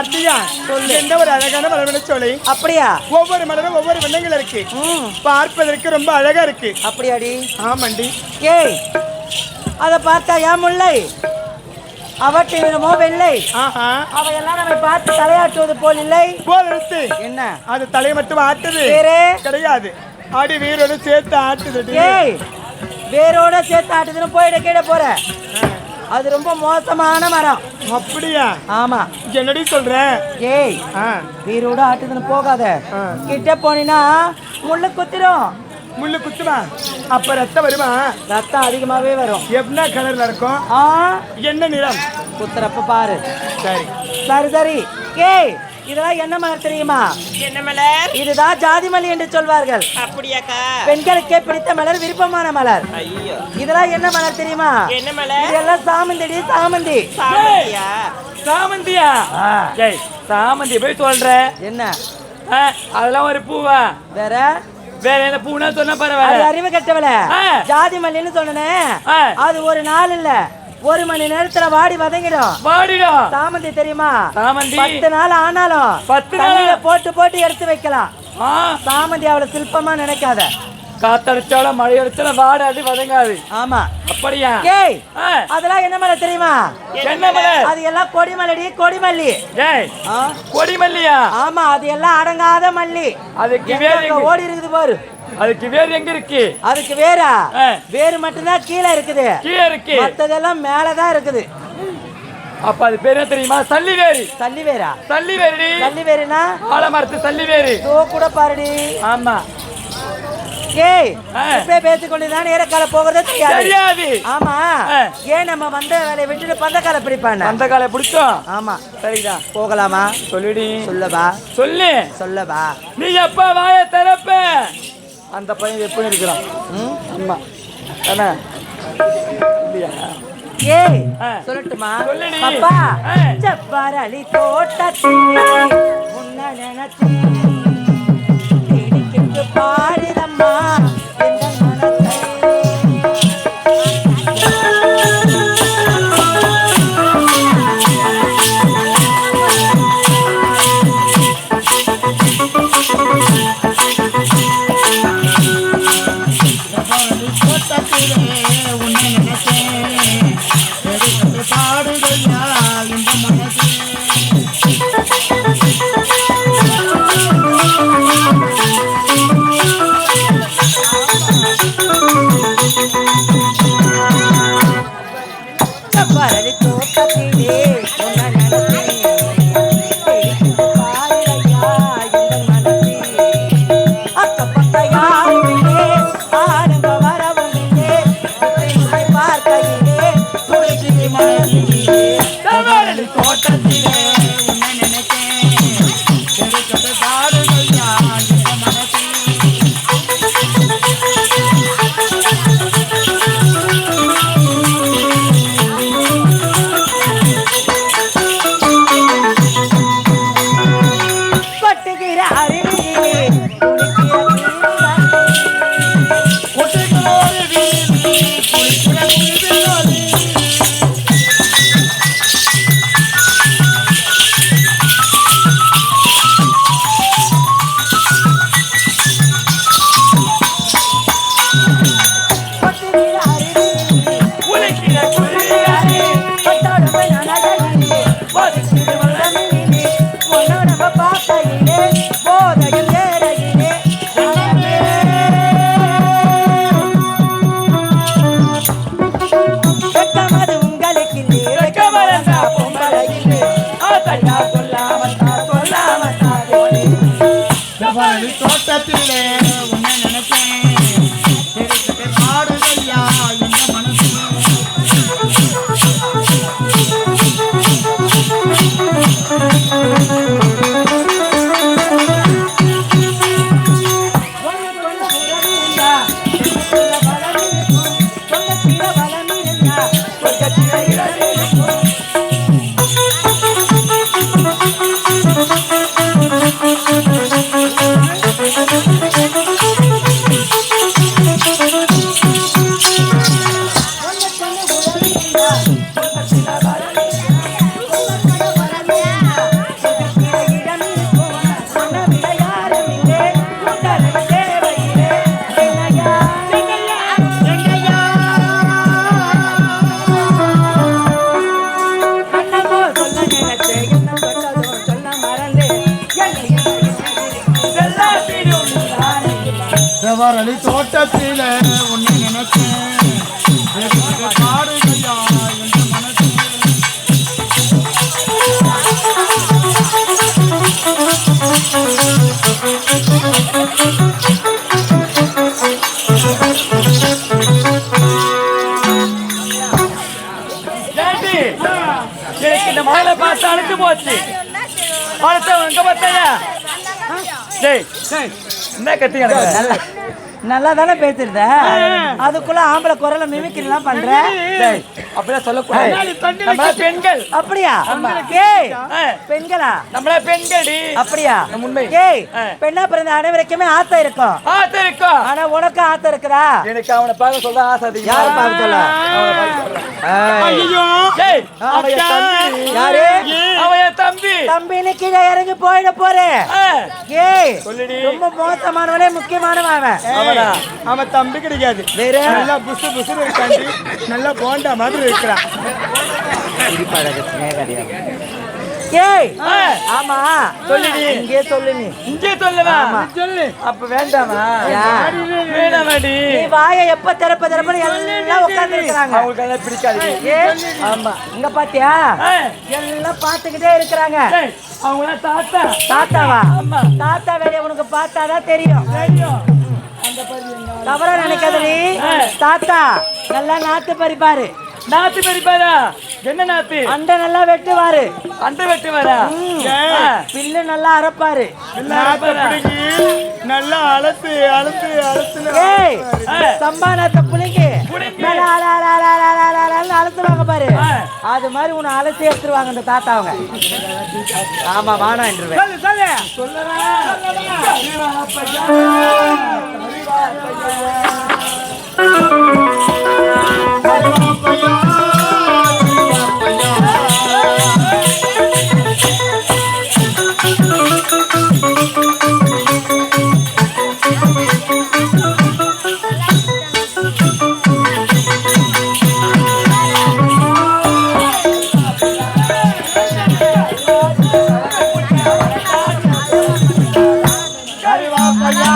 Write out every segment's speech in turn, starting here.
பார்த்தியா எந்த ஒரு அழகான மலர்வன சோலை. அப்படியா? ஒவ்வொரு மலரும் ஒவ்வொரு வண்ணங்கள் இருக்கு. பார்ப்பதற்கு ரொம்ப அழகா இருக்கு. அப்படியாடி? ஆமாண்டி. ஏய், அத பார்த்தா ஏன் முல்லை அவற்றை விடுமோ வெள்ளை அவையெல்லாம் நம்ம பார்த்து தலையாட்டுவது போல் இல்லை போல் இருக்கு. என்ன அது தலை மட்டும் ஆட்டுது கிடையாது, அடி வேரோட சேர்த்து ஆட்டுது. ஏய், வேரோட சேர்த்து ஆட்டுதுன்னு போயிட கீழே போற, அது ரொம்ப மோசமான மரம். அப்படியா? ஆமா. என்னடி சொல்ற? ஏய், வேரோட ஆட்டுதுன்னு போகாத, கிட்ட போனீங்கன்னா முள்ளு குத்திரும். முள்ளு குத்துமா? அப்ப ரத்தம் வருமா? ரத்தம் அதிகமாவே வரும். என்ன கலர்ல இருக்கும்? என்ன நிறம்? குத்துறப்ப பாரு. சரி சரி சரி. ஏய், இதெல்லாம் என்ன மலர் தெரியுமா? என்ன மலர்? இதுதான் ஜாதி மல்லி என்று சொல்வார்கள். அப்படியாக்கா? பெண்களுக்கே பிடித்த மலர், விருப்பமான மலர். ஐயோ, இதெல்லாம் என்ன மலர் தெரியுமா? என்ன மலர்? இதெல்லாம் சாமந்திடி. சாமந்தி. சாமந்தியா? சாமந்தியா? ஏய், சாமந்தி போய் சொல்ற என்ன? அதெல்லாம் ஒரு பூவா? வேற வேற என்ன பூனா சொன்ன பரவாயில்ல. அறிவு கட்டவல. ஜாதி மல்லின்னு சொன்னனே, அது ஒரு நாள் இல்ல, ஒரு மணி நேரத்துல வாடி வதங்கிடும். வாடிடும். சாமந்தி தெரியுமா? சாமந்தி 10 நாள் ஆனாலும் 10 நாள் போட்டு போட்டு எடுத்து வைக்கலாம். சாமந்தி அவ்வளவு சிற்பமா நினைக்காத. காத்தடிச்சாலும் மழை அடிச்சாலும் வாடாது வதங்காது. ஆமா. அப்படியா? ஏய், அதெல்லாம் என்ன மலை தெரியுமா? என்ன மலை? அது எல்லாம் கொடிமல்லி. கொடிமல்லி. ஏய், கொடிமல்லியா? ஆமா, அது எல்லாம் அடங்காத மல்லி. அதுக்கு வேறு ஓடி இருக்குது பாரு. அதுக்கு வேறு எங்க இருக்கு? அதுக்கு வேறா? வேறு மட்டும்தான் கீழே இருக்குது. கீழே இருக்கு, மத்ததெல்லாம் மேலதான் இருக்குது. அப்ப அது பேர் என்ன தெரியுமா? சல்லிவேரி. சல்லிவேரா? சல்லிவேரி. சல்லிவேரினா ஆலமரத்து சல்லிவேரி. கூட பாருடி. ஆமா. ஏய், இப்பே பேசிக்கொண்டுதான் ஏறக்கால போகிறதே தெரியாது. ஆமா. ஏன் நம்ம வந்த வேலையை விட்டுட்டு பந்தக்கால பிடிப்பான? பந்தக்கால பிடிச்சோம். ஆமா. சரிதான். போகலாமா? சொல்லுடி. சொல்லவா? சொல்லு. சொல்லவா? நீ எப்ப வாய திறப்ப அந்த பையன் எப்படி இருக்கிறான்? ஆமா. என்ன இல்லையா? ஏய், சொல்லட்டுமா? அப்பா, செவ்வாரளி தோட்டத்தில் உன்னை நினைச்சு தேடிக்கிட்டு பாடுதம்மா எந்த மனத்தை. தோட்டத்திலே உன்னை நினைச்சேன் பாடுதையா இந்த மனசு. Thank you. வரளி தோட்டத்தில ஒன்னு நினைச்சேன் பாடுகையா என்று மனசே எனக்கு இந்த மகளை பார்த்து அழுத்து போச்சு. அழுத்த எங்க பார்த்தாயா? டேய் என்ன கத்தி நல்லா நல்லா தானே பேசிருந்த, அதுக்குள்ள ஆம்பளை குரலை மிமிக்ரிலாம் பண்ற. அப்படியே சொல்லக்கூடாது. நம்மள பெண்கள். அப்படியா? ஏய் பெண்களா? நம்மள பெண்கள்டி. அப்படியா? உண்மை. ஏய் பெண்ணா பிறந்த அனைவருக்குமே ஆசை இருக்கும். ஆசை இருக்கும். ஆனா உனக்கு ஆசை இருக்குதா? எனக்கு அவனை பார்க்க சொல்ல ஆசை அதிகம். யார் பார்க்க சொல்ல? ஐயோ ஏய் அவன் தம்பி. யாரு? அவன் தம்பி. தம்பின்னு கீழே இறங்கி போயிட போறே. ஏய் ரொம்ப மோசமானவனே, முக்கியமானவன் அவன். அவன் தம்பி கிடைக்காது, நல்லா புசு புசு இருக்காண்டி நல்லா போண்டா மாதிரி இருக்கிறான். ஏய் ஆமா சொல்லுடி, இங்கே சொல்லு. நீ இங்கே சொல்லவா? சொல்லு. அப்ப வேண்டாமா? வேண்டாமாடி. நீ வாயை எப்ப திறப்பன்னு எல்லாம் உட்கார்ந்து இருக்கிறாங்க. அவங்களுக்கு எல்லாம் பிடிக்காது. ஆமா இங்க பாத்தியா, எல்லாம் பாத்துக்கிட்டே இருக்கிறாங்க. அவங்க தாத்தா. தாத்தாவா? தாத்தா வேலையை உனக்கு பார்த்தாதான் தெரியும். தவறா நினைக்காதடி. தாத்தா நல்லா நாத்து பறிப்பாரு. நாத்து பறிப்பாரா? என்ன நாத்து? அண்டை நல்லா வெட்டுவாரு. அண்டை வெட்டுவாரா? பில்லு நல்லா அரைப்பாரு. நல்லா அழுத்து அழுத்து அழுத்து. ஏய் சம்பா நாத்த புளிக்கு அழுத்துவாங்க பாரு, அது மாதிரி உன்னை அலசி எடுத்துருவாங்க இந்த தாத்தா அவங்க. ஆமா வானா என்று கருவாப்பையா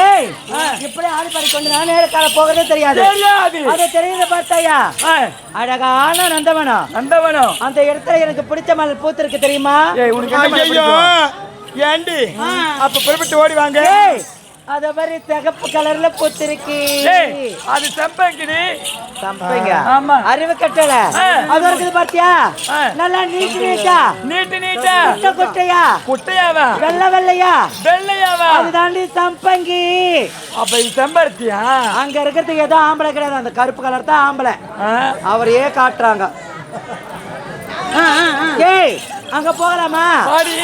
ஏய் இப்படி ஆடி பாடி கொண்டு நான் நேரக்கால போகிறதே தெரியாது தெரியாது. அதை தெரியுது பார்த்தாயா ஏய், அழகான நந்தவனம் நந்தவனம். அந்த இடத்துல எனக்கு பிடிச்ச மலர் பூத்திருக்கு தெரியுமா? ஏய், உனக்கு என்ன மலர் ஐயோ பிடிக்கும்? ஏண்டி அப்ப புறப்பட்டு ஓடி வாங்க. ஏய் அத மாதிரி சிகப்பு கலர்ல பூத்திருக்கு. ஏய், அது செம்பங்கிடி. சம்பைங்க ஆமா. அறிவு கட்டல அது இருக்குது பார்த்தியா? நல்லா நீட்டு நீட்டா நீட்டு நீட்டா குட்டை குட்டையா குட்டையாவா வெள்ளை வெள்ளையா வெள்ளையாவா? அதுதாண்டி சம்பங்கி. அப்ப இது செம்பருத்தியா? அங்க இருக்கிறதுக்கு ஏதோ ஆம்பளை கிடையாது, அந்த கருப்பு கலர் தான் ஆம்பளை. ஆ. அவரையே காட்டுறாங்க. ஏய் அங்க போகலாமா? பாடி.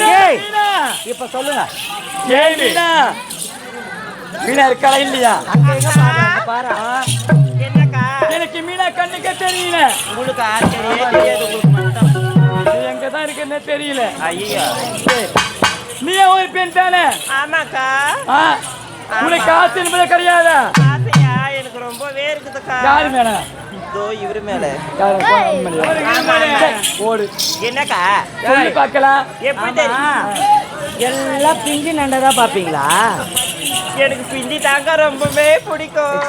ஏய் மீனா. இப்ப சொல்லுங்க. ஏய் மீனா. மீனா இருக்கா இல்லையா? அங்க எங்க பாரு, அங்க பாரு. என்னக்கா எனக்கு மீனா கண்ணுக்கே தெரியல. உங்களுக்கு ஆச்சரியே தெரியாது உங்களுக்கு மட்டும். இது எங்கதான் இருக்குன்னு தெரியல. ஐயோ நீ ஒரு பெண் தானே? ஆமாக்கா. ஆ. உனக்கு ஆசை என்பது கிடையாதா? ஆசையா எனக்கு ரொம்பவே இருக்குதுக்கா. யாரு மேல? இதோ இவரு மேல. யாரு? ஓடு. என்னக்கா சொல்லி பார்க்கலாம். எப்படி தெரியும்? எல்லாம் பிஞ்சு நண்டதா பாப்பீங்களா? எனக்கு பிந்தி தாங்க ரொம்பவே பிடிக்கும்.